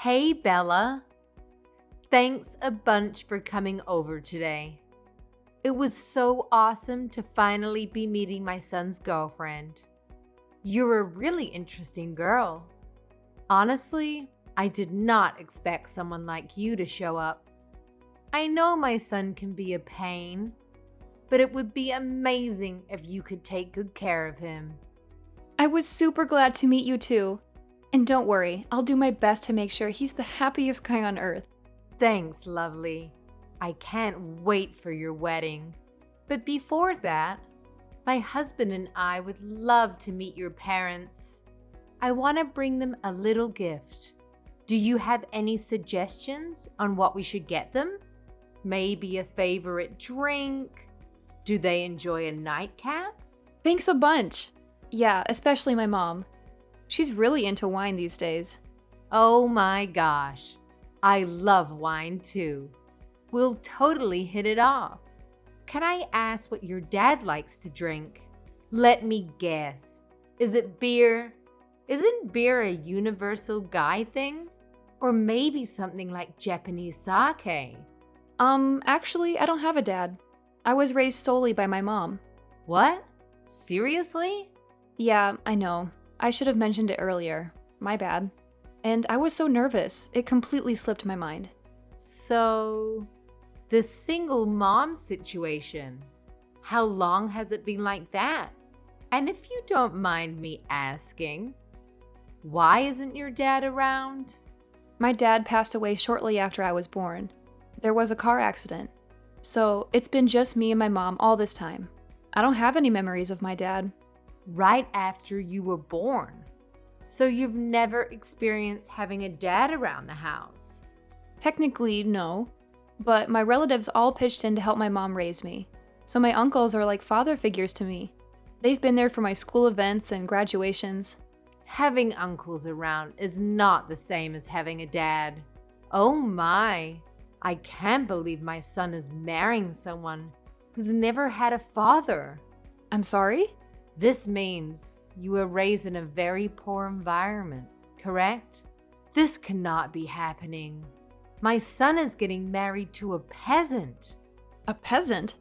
Hey, Bella. Thanks a bunch for coming over today. It was so awesome to finally be meeting my son's girlfriend. You're a really interesting girl. Honestly, I did not expect someone like you to show up. I know my son can be a pain, but it would be amazing if you could take good care of him. I was super glad to meet you too. And don't worry, I'll do my best to make sure he's the happiest guy on earth. Thanks, lovely. I can't wait for your wedding. But before that, my husband and I would love to meet your parents. I want to bring them a little gift. Do you have any suggestions on what we should get them? Maybe a favorite drink? Do they enjoy a nightcap? Thanks a bunch. Yeah, especially my mom. She's really into wine these days. Oh my gosh, I love wine too. We'll totally hit it off. Can I ask what your dad likes to drink? Let me guess. Is it beer? Isn't beer a universal guy thing? Or maybe something like Japanese sake? Actually, I don't have a dad. I was raised solely by my mom. What? Seriously? Yeah, I know. I should have mentioned it earlier. My bad. And I was so nervous, it completely slipped my mind. So, the single mom situation, how long has it been like that? And if you don't mind me asking, why isn't your dad around? My dad passed away shortly after I was born. There was a car accident. So, it's been just me and my mom all this time. I don't have any memories of my dad. Right after you were born. So you've never experienced having a dad around the house? Technically, no. But my relatives all pitched in to help my mom raise me. So my uncles are like father figures to me. They've been there for my school events and graduations. Having uncles around is not the same as having a dad. Oh my, I can't believe my son is marrying someone who's never had a father. I'm sorry? This means you were raised in a very poor environment, correct? This cannot be happening. My son is getting married to a peasant. A peasant?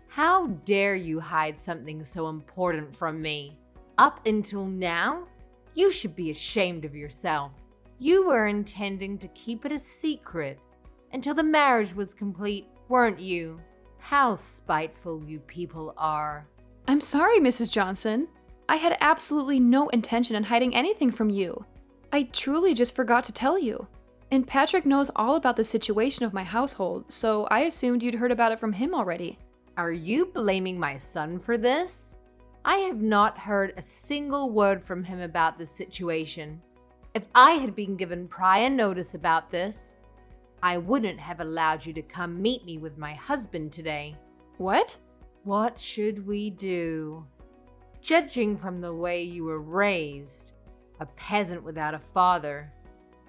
How dare you hide something so important from me? Up until now, you should be ashamed of yourself. You were intending to keep it a secret until the marriage was complete, weren't you? How spiteful you people are. I'm sorry, Mrs. Johnson. I had absolutely no intention in hiding anything from you. I truly just forgot to tell you. And Patrick knows all about the situation of my household, so I assumed you'd heard about it from him already. Are you blaming my son for this? I have not heard a single word from him about this situation. If I had been given prior notice about this, I wouldn't have allowed you to come meet me with my husband today. What? What should we do? Judging from the way you were raised, a peasant without a father,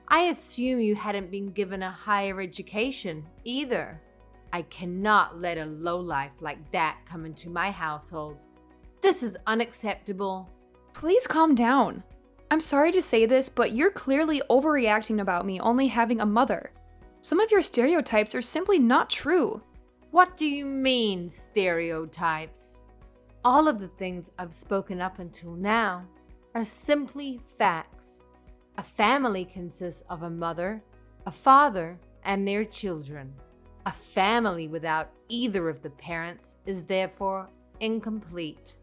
I assume you hadn't been given a higher education either. I cannot let a lowlife like that come into my household. This is unacceptable. Please calm down. I'm sorry to say this, but you're clearly overreacting about me only having a mother. Some of your stereotypes are simply not true. What do you mean, stereotypes? All of the things I've spoken up until now are simply facts. A family consists of a mother, a father, and their children. A family without either of the parents is therefore incomplete.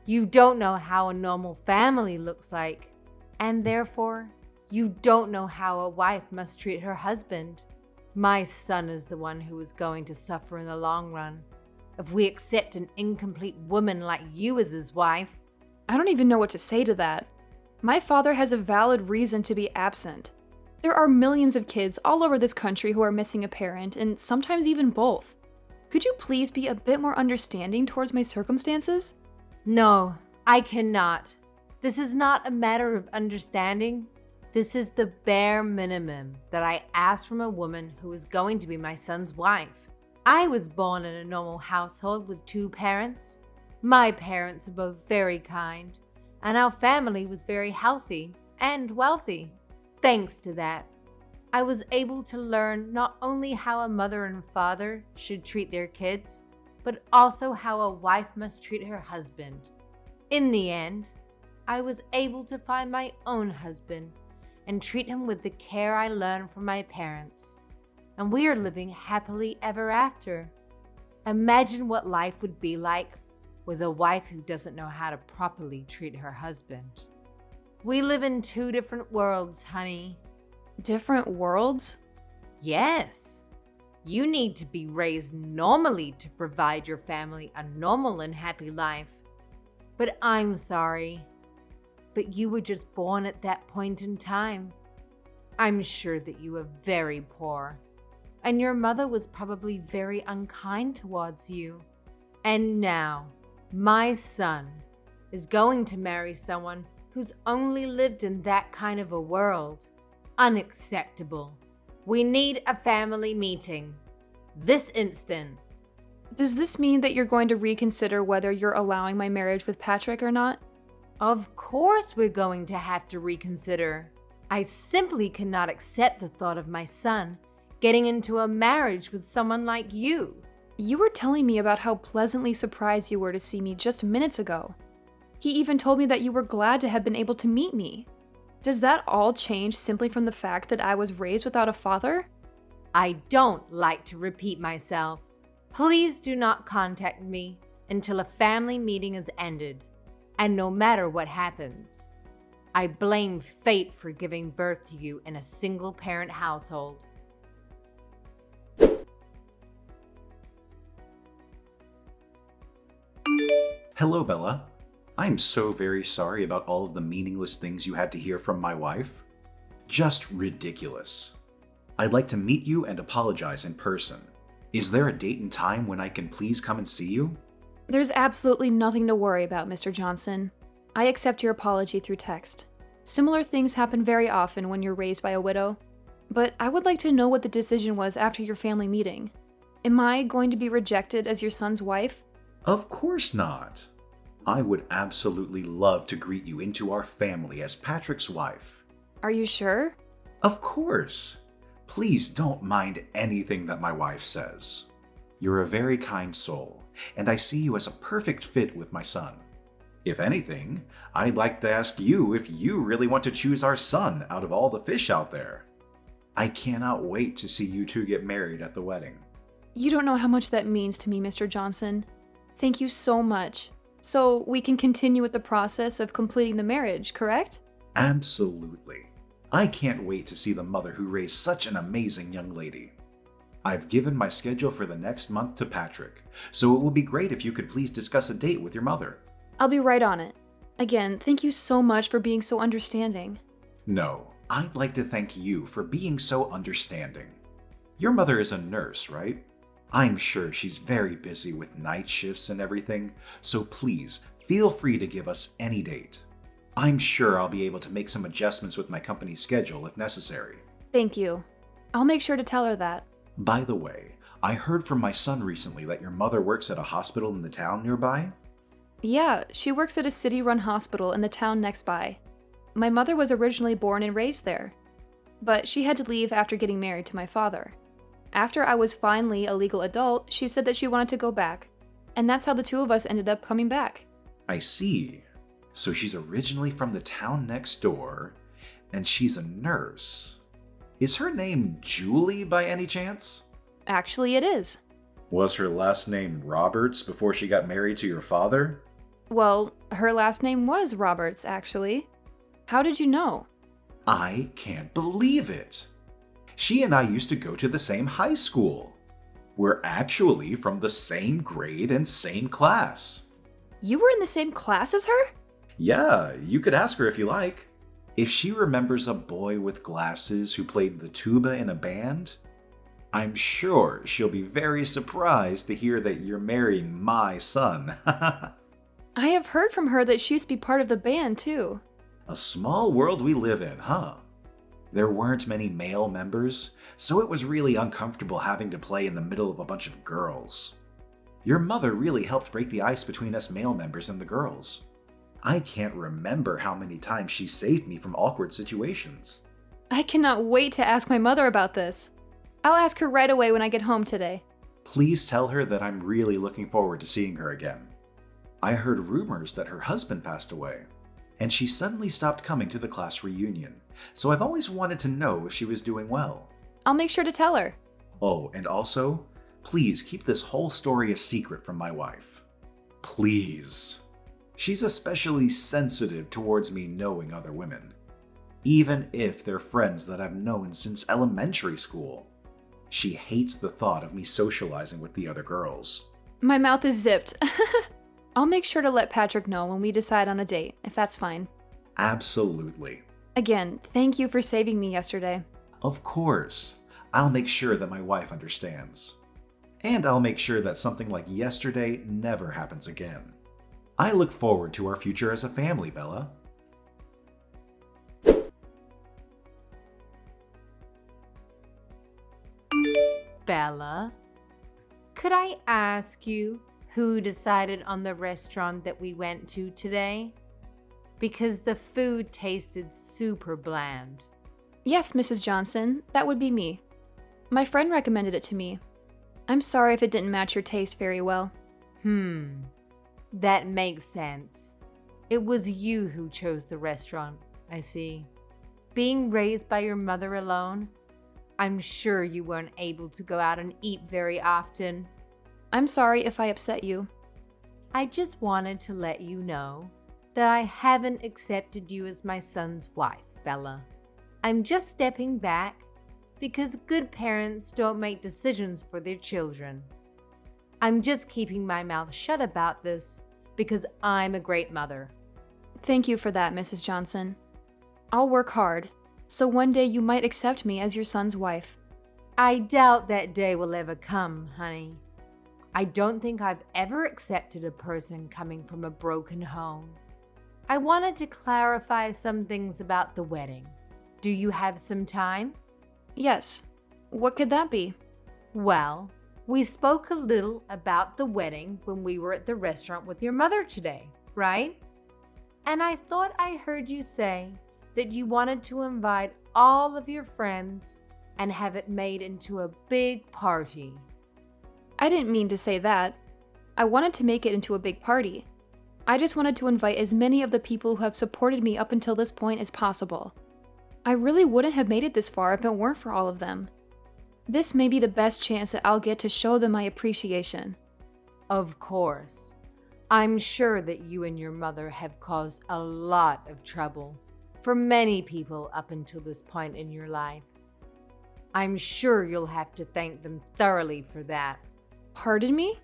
You don't know how a normal family looks like, and therefore, you don't know how a wife must treat her husband. My son is the one who is going to suffer in the long run if we accept an incomplete woman like you as his wife. I don't even know what to say to that. My father has a valid reason to be absent. There are millions of kids all over this country who are missing a parent, and sometimes even both. Could you please be a bit more understanding towards my circumstances? No, I cannot. This is not a matter of understanding. This is the bare minimum that I ask from a woman who is going to be my son's wife. I was born in a normal household with two parents. My parents were both very kind, and our family was very healthy and wealthy. Thanks to that, I was able to learn not only how a mother and father should treat their kids, but also how a wife must treat her husband. In the end, I was able to find my own husband and treat him with the care I learned from my parents. And we are living happily ever after. Imagine what life would be like with a wife who doesn't know how to properly treat her husband. We live in two different worlds, honey. Different worlds? Yes. You need to be raised normally to provide your family a normal and happy life. But I'm sorry. But you were just born at that point in time. I'm sure that you were very poor. And your mother was probably very unkind towards you. And now, my son is going to marry someone who's only lived in that kind of a world. Unacceptable. We need a family meeting. This instant. Does this mean that you're going to reconsider whether you're allowing my marriage with Patrick or not? Of course we're going to have to reconsider. I simply cannot accept the thought of my son getting into a marriage with someone like you. You were telling me about how pleasantly surprised you were to see me just minutes ago. He even told me that you were glad to have been able to meet me. Does that all change simply from the fact that I was raised without a father? I don't like to repeat myself. Please do not contact me until a family meeting is ended. And no matter what happens, I blame fate for giving birth to you in a single-parent household. Hello, Bella. I am so very sorry about all of the meaningless things you had to hear from my wife. Just ridiculous. I'd like to meet you and apologize in person. Is there a date and time when I can please come and see you? There's absolutely nothing to worry about, Mr. Johnson. I accept your apology through text. Similar things happen very often when you're raised by a widow. But I would like to know what the decision was after your family meeting. Am I going to be rejected as your son's wife? Of course not. I would absolutely love to greet you into our family as Patrick's wife. Are you sure? Of course. Please don't mind anything that my wife says. You're a very kind soul, and I see you as a perfect fit with my son. If anything, I'd like to ask you if you really want to choose our son out of all the fish out there. I cannot wait to see you two get married at the wedding. You don't know how much that means to me, Mr. Johnson. Thank you so much. So we can continue with the process of completing the marriage, correct? Absolutely. I can't wait to see the mother who raised such an amazing young lady. I've given my schedule for the next month to Patrick, so it would be great if you could please discuss a date with your mother. I'll be right on it. Again, thank you so much for being so understanding. No, I'd like to thank you for being so understanding. Your mother is a nurse, right? I'm sure she's very busy with night shifts and everything, so please feel free to give us any date. I'm sure I'll be able to make some adjustments with my company's schedule if necessary. Thank you. I'll make sure to tell her that. By the way, I heard from my son recently that your mother works at a hospital in the town nearby. Yeah, she works at a city-run hospital in the town next by. My mother was originally born and raised there, but she had to leave after getting married to my father. After I was finally a legal adult, she said that she wanted to go back, and that's how the two of us ended up coming back. I see. So she's originally from the town next door, and she's a nurse. Is her name Julie by any chance? Actually, it is. Was her last name Roberts before she got married to your father? Well, her last name was Roberts, actually. How did you know? I can't believe it. She and I used to go to the same high school. We're actually from the same grade and same class. You were in the same class as her? Yeah, you could ask her if you like. If she remembers a boy with glasses who played the tuba in a band, I'm sure she'll be very surprised to hear that you're marrying my son. I have heard from her that she used to be part of the band, too. A small world we live in, huh? There weren't many male members, so it was really uncomfortable having to play in the middle of a bunch of girls. Your mother really helped break the ice between us male members and the girls. I can't remember how many times she saved me from awkward situations. I cannot wait to ask my mother about this. I'll ask her right away when I get home today. Please tell her that I'm really looking forward to seeing her again. I heard rumors that her husband passed away, and she suddenly stopped coming to the class reunion, so I've always wanted to know if she was doing well. I'll make sure to tell her. Oh, and also, please keep this whole story a secret from my wife. Please. She's especially sensitive towards me knowing other women, even if they're friends that I've known since elementary school. She hates the thought of me socializing with the other girls. My mouth is zipped. I'll make sure to let Patrick know when we decide on a date, if that's fine. Absolutely. Again, thank you for saving me yesterday. Of course. I'll make sure that my wife understands. And I'll make sure that something like yesterday never happens again. I look forward to our future as a family, Bella. Bella, could I ask you who decided on the restaurant that we went to today? Because the food tasted super bland. Yes, Mrs. Johnson, that would be me. My friend recommended it to me. I'm sorry if it didn't match your taste very well. That makes sense. It was you who chose the restaurant, I see. Being raised by your mother alone, I'm sure you weren't able to go out and eat very often. I'm sorry if I upset you. I just wanted to let you know that I haven't accepted you as my son's wife, Bella. I'm just stepping back because good parents don't make decisions for their children. I'm just keeping my mouth shut about this because I'm a great mother. Thank you for that, Mrs. Johnson. I'll work hard, so one day you might accept me as your son's wife. I doubt that day will ever come, honey. I don't think I've ever accepted a person coming from a broken home. I wanted to clarify some things about the wedding. Do you have some time? Yes. What could that be? Well, we spoke a little about the wedding when we were at the restaurant with your mother today, right? And I thought I heard you say that you wanted to invite all of your friends and have it made into a big party. I didn't mean to say that. I wanted to make it into a big party. I just wanted to invite as many of the people who have supported me up until this point as possible. I really wouldn't have made it this far if it weren't for all of them. This may be the best chance that I'll get to show them my appreciation. Of course. I'm sure that you and your mother have caused a lot of trouble for many people up until this point in your life. I'm sure you'll have to thank them thoroughly for that. Pardon me?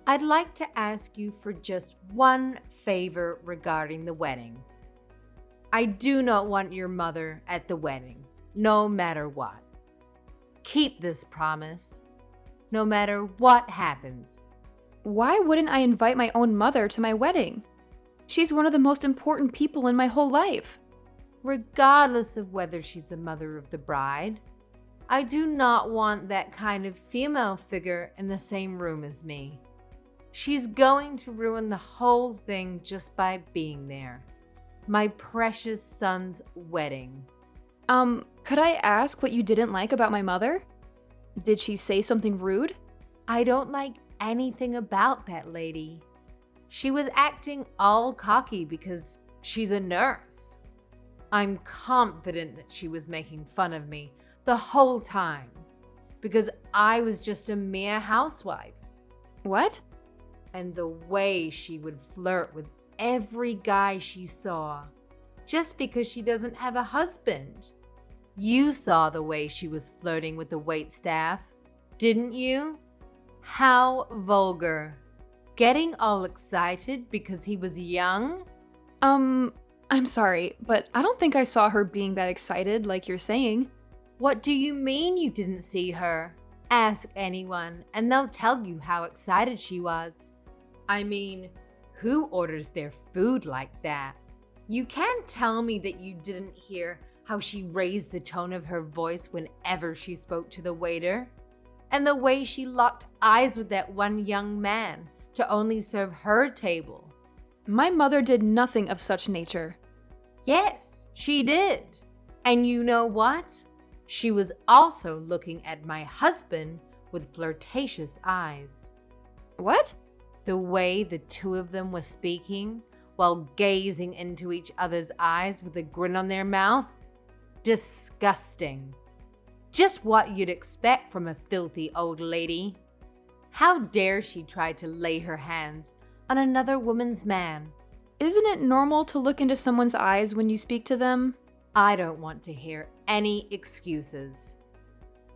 I'd like to ask you for just one favor regarding the wedding. I do not want your mother at the wedding, no matter what. Keep this promise, no matter what happens. Why wouldn't I invite my own mother to my wedding? She's one of the most important people in my whole life. Regardless of whether she's the mother of the bride, I do not want that kind of female figure in the same room as me. She's going to ruin the whole thing just by being there. My precious son's wedding. Could I ask what you didn't like about my mother? Did she say something rude? I don't like anything about that lady. She was acting all cocky because she's a nurse. I'm confident that she was making fun of me the whole time because I was just a mere housewife. What? And the way she would flirt with every guy she saw just because she doesn't have a husband. You saw the way she was flirting with the waitstaff, didn't you? How vulgar. Getting all excited because he was young? I'm sorry, but I don't think I saw her being that excited like you're saying. What do you mean you didn't see her? Ask anyone and they'll tell you how excited she was. I mean, who orders their food like that? You can't tell me that you didn't hear how she raised the tone of her voice whenever she spoke to the waiter, and the way she locked eyes with that one young man to only serve her table. My mother did nothing of such nature. Yes, she did. And you know what? She was also looking at my husband with flirtatious eyes. What? The way the two of them were speaking while gazing into each other's eyes with a grin on their mouth? Disgusting. Just what you'd expect from a filthy old lady. How dare she try to lay her hands on another woman's man? Isn't it normal to look into someone's eyes when you speak to them? I don't want to hear any excuses.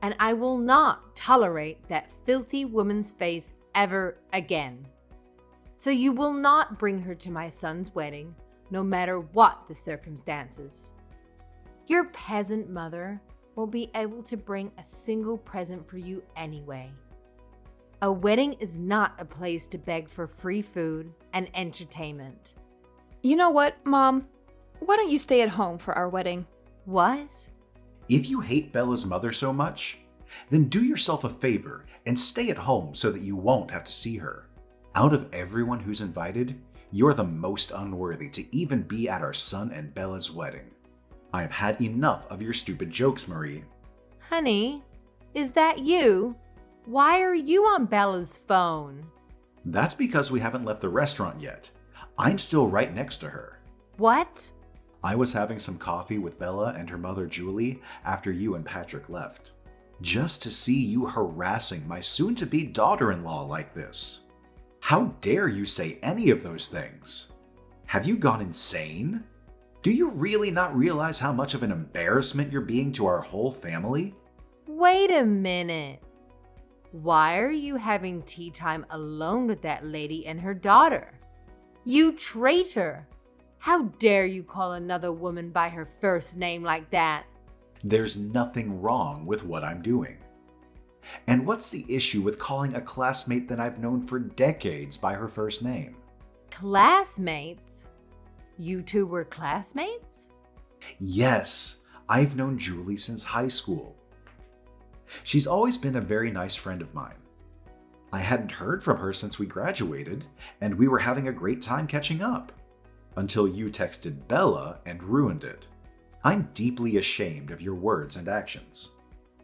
And I will not tolerate that filthy woman's face ever again. So you will not bring her to my son's wedding, no matter what the circumstances. Your peasant mother won't be able to bring a single present for you anyway. A wedding is not a place to beg for free food and entertainment. You know what, Mom? Why don't you stay at home for our wedding? What? If you hate Bella's mother so much, then do yourself a favor and stay at home so that you won't have to see her. Out of everyone who's invited, you're the most unworthy to even be at our son and Bella's wedding. I have had enough of your stupid jokes, Marie. Honey, is that you? Why are you on Bella's phone? That's because we haven't left the restaurant yet. I'm still right next to her. What? I was having some coffee with Bella and her mother Julie after you and Patrick left. Just to see you harassing my soon-to-be daughter-in-law like this. How dare you say any of those things? Have you gone insane? Do you really not realize how much of an embarrassment you're being to our whole family? Wait a minute. Why are you having tea time alone with that lady and her daughter? You traitor! How dare you call another woman by her first name like that? There's nothing wrong with what I'm doing. And what's the issue with calling a classmate that I've known for decades by her first name? Classmates? You two were classmates? Yes, I've known Julie since high school. She's always been a very nice friend of mine. I hadn't heard from her since we graduated, and we were having a great time catching up. Until you texted Bella and ruined it. I'm deeply ashamed of your words and actions.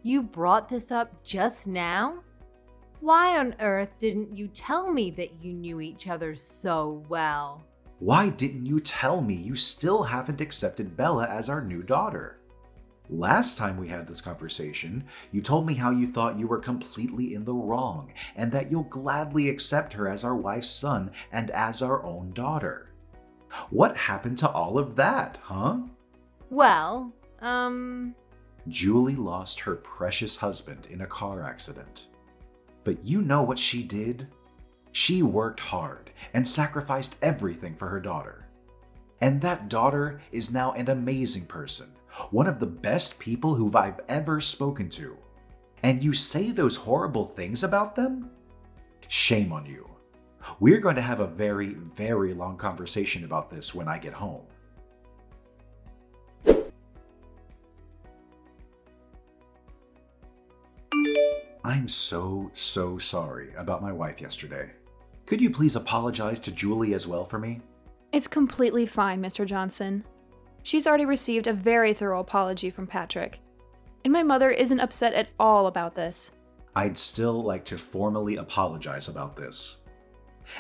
You brought this up just now? Why on earth didn't you tell me that you knew each other so well? Why didn't you tell me you still haven't accepted Bella as our new daughter? Last time we had this conversation, you told me how you thought you were completely in the wrong and that you'll gladly accept her as our wife's son and as our own daughter. What happened to all of that, huh? Well, Julie lost her precious husband in a car accident. But you know what she did? She worked hard and sacrificed everything for her daughter. And that daughter is now an amazing person, one of the best people who I've ever spoken to. And you say those horrible things about them? Shame on you. We're going to have a very, very long conversation about this when I get home. I'm so sorry about my wife yesterday. Could you please apologize to Julie as well for me? It's completely fine, Mr. Johnson. She's already received a very thorough apology from Patrick. And my mother isn't upset at all about this. I'd still like to formally apologize about this.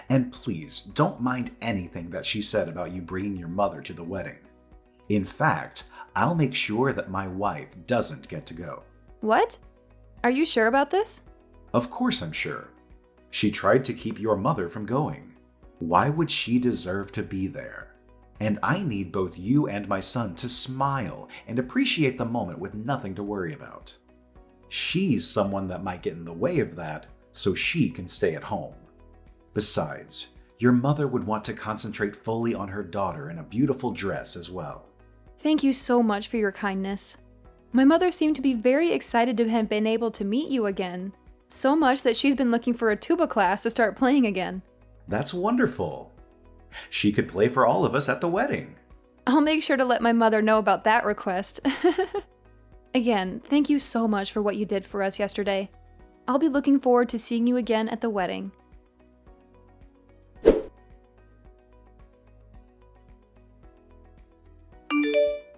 And please, don't mind anything that she said about you bringing your mother to the wedding. In fact, I'll make sure that my wife doesn't get to go. What? Are you sure about this? Of course I'm sure. She tried to keep your mother from going. Why would she deserve to be there? And I need both you and my son to smile and appreciate the moment with nothing to worry about. She's someone that might get in the way of that, so she can stay at home. Besides, your mother would want to concentrate fully on her daughter in a beautiful dress as well. Thank you so much for your kindness. My mother seemed to be very excited to have been able to meet you again. So much that she's been looking for a tuba class to start playing again. That's wonderful. She could play for all of us at the wedding. I'll make sure to let my mother know about that request. Again, thank you so much for what you did for us yesterday. I'll be looking forward to seeing you again at the wedding.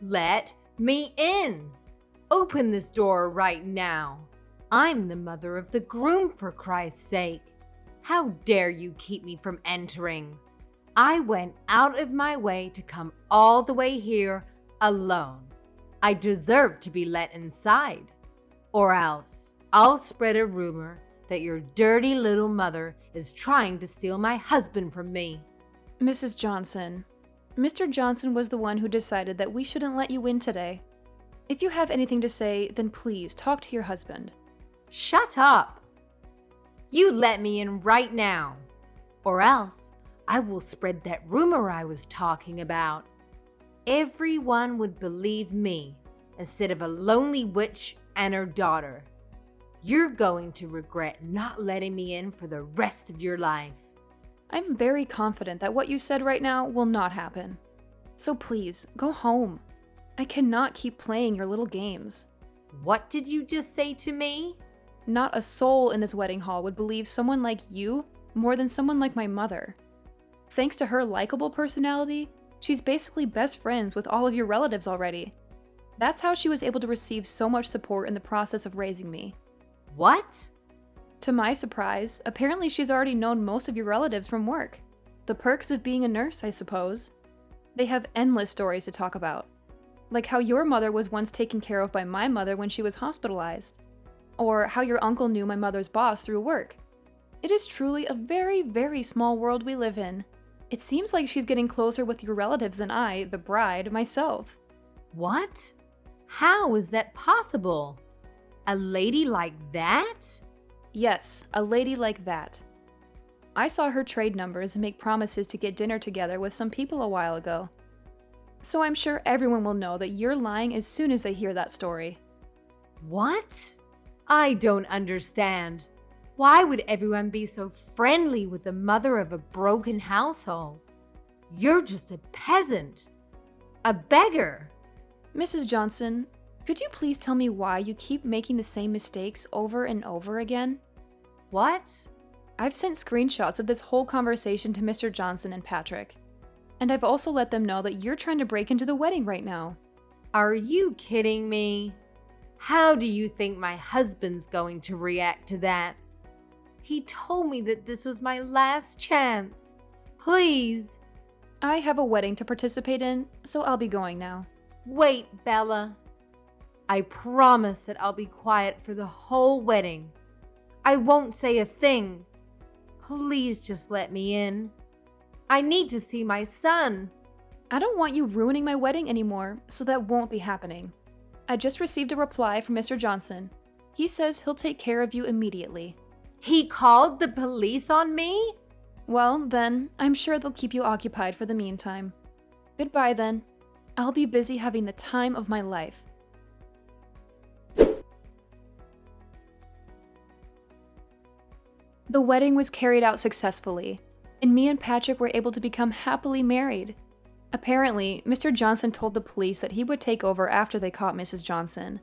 Let me in. Open this door right now. I'm the mother of the groom, for Christ's sake. How dare you keep me from entering? I went out of my way to come all the way here alone. I deserve to be let inside. Or else I'll spread a rumor that your dirty little mother is trying to steal my husband from me. Mrs. Johnson, Mr. Johnson was the one who decided that we shouldn't let you in today. If you have anything to say, then please talk to your husband. Shut up. You let me in right now, or else I will spread that rumor I was talking about. Everyone would believe me instead of a lonely witch and her daughter. You're going to regret not letting me in for the rest of your life. I'm very confident that what you said right now will not happen. So please, go home. I cannot keep playing your little games. What did you just say to me? Not a soul in this wedding hall would believe someone like you more than someone like my mother. Thanks to her likable personality, she's basically best friends with all of your relatives already. That's how she was able to receive so much support in the process of raising me. What? To my surprise, apparently she's already known most of your relatives from work. The perks of being a nurse, I suppose. They have endless stories to talk about. Like how your mother was once taken care of by my mother when she was hospitalized. Or how your uncle knew my mother's boss through work. It is truly a very, very small world we live in. It seems like she's getting closer with your relatives than I, the bride, myself. What? How is that possible? A lady like that? Yes, a lady like that. I saw her trade numbers and make promises to get dinner together with some people a while ago. So I'm sure everyone will know that you're lying as soon as they hear that story. What? I don't understand. Why would everyone be so friendly with the mother of a broken household? You're just a peasant. A beggar. Mrs. Johnson, could you please tell me why you keep making the same mistakes over and over again? What? I've sent screenshots of this whole conversation to Mr. Johnson and Patrick. And I've also let them know that you're trying to break into the wedding right now. Are you kidding me? How do you think my husband's going to react to that? He told me that this was my last chance. Please. I have a wedding to participate in, so I'll be going now. Wait, Bella. I promise that I'll be quiet for the whole wedding. I won't say a thing. Please just let me in. I need to see my son. I don't want you ruining my wedding anymore, so that won't be happening. I just received a reply from Mr. Johnson. He says he'll take care of you immediately. He called the police on me? Well, then, I'm sure they'll keep you occupied for the meantime. Goodbye, then. I'll be busy having the time of my life. The wedding was carried out successfully, and me and Patrick were able to become happily married. Apparently, Mr. Johnson told the police that he would take over after they caught Mrs. Johnson,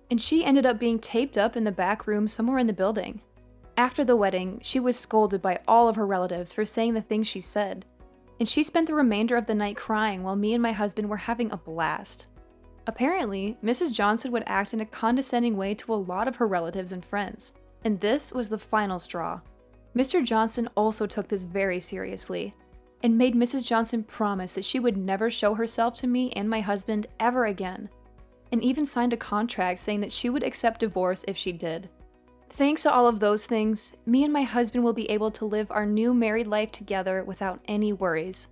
and she ended up being taped up in the back room somewhere in the building. After the wedding, she was scolded by all of her relatives for saying the things she said, and she spent the remainder of the night crying while me and my husband were having a blast. Apparently, Mrs. Johnson would act in a condescending way to a lot of her relatives and friends, and this was the final straw. Mr. Johnson also took this very seriously, and made Mrs. Johnson promise that she would never show herself to me and my husband ever again, and even signed a contract saying that she would accept divorce if she did. Thanks to all of those things, me and my husband will be able to live our new married life together without any worries.